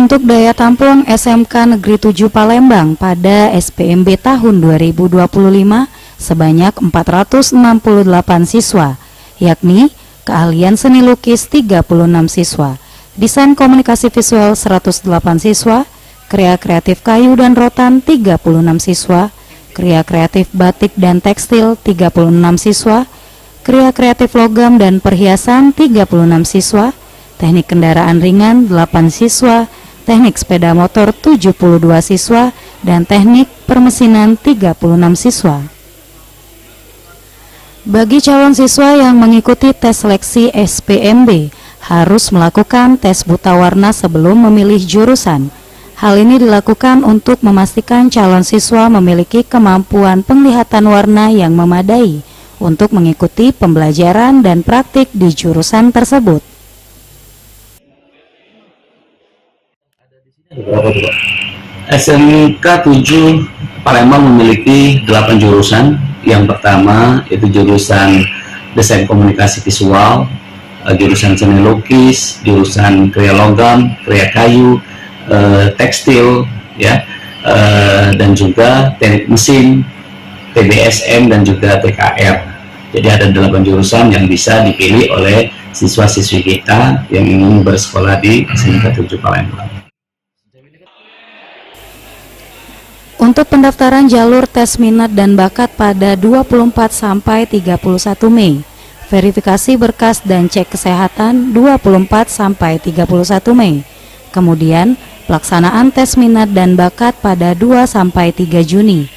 Untuk daya tampung SMK Negeri 7 Palembang pada SPMB tahun 2025 sebanyak 468 siswa, yakni keahlian seni lukis 36 siswa, desain komunikasi visual 108 siswa, kriya kreatif kayu dan rotan 36 siswa, kriya kreatif batik dan tekstil 36 siswa, kriya kreatif logam dan perhiasan 36 siswa, teknik kendaraan ringan 8 siswa, teknik sepeda motor 72 siswa, dan teknik permesinan 36 siswa. Bagi calon siswa yang mengikuti tes seleksi SPMB, harus melakukan tes buta warna sebelum memilih jurusan. Hal ini dilakukan untuk memastikan calon siswa memiliki kemampuan penglihatan warna yang memadai untuk mengikuti pembelajaran dan praktik di jurusan tersebut. SMK 7 Palembang memiliki 8 jurusan. Yang pertama itu jurusan desain komunikasi visual, jurusan seni lukis, jurusan kriya logam, kriya kayu, tekstil, ya, dan juga teknik mesin, TBSM dan juga TKR. Jadi ada 8 jurusan yang bisa dipilih oleh siswa-siswi kita yang ingin bersekolah di SMK 7 Palembang. Untuk pendaftaran jalur tes minat dan bakat pada 24 sampai 31 Mei, verifikasi berkas dan cek kesehatan 24 sampai 31 Mei. Kemudian, pelaksanaan tes minat dan bakat pada 2 sampai 3 Juni.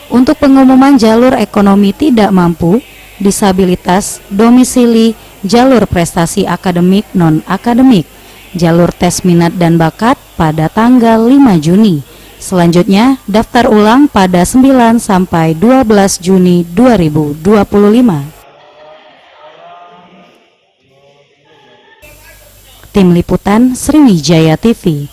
Untuk pengumuman jalur ekonomi tidak mampu, disabilitas, domisili, jalur prestasi akademik non-akademik, jalur tes minat dan bakat pada tanggal 5 Juni. Selanjutnya, daftar ulang pada 9 sampai 12 Juni 2025. Tim Liputan Sriwijaya TV.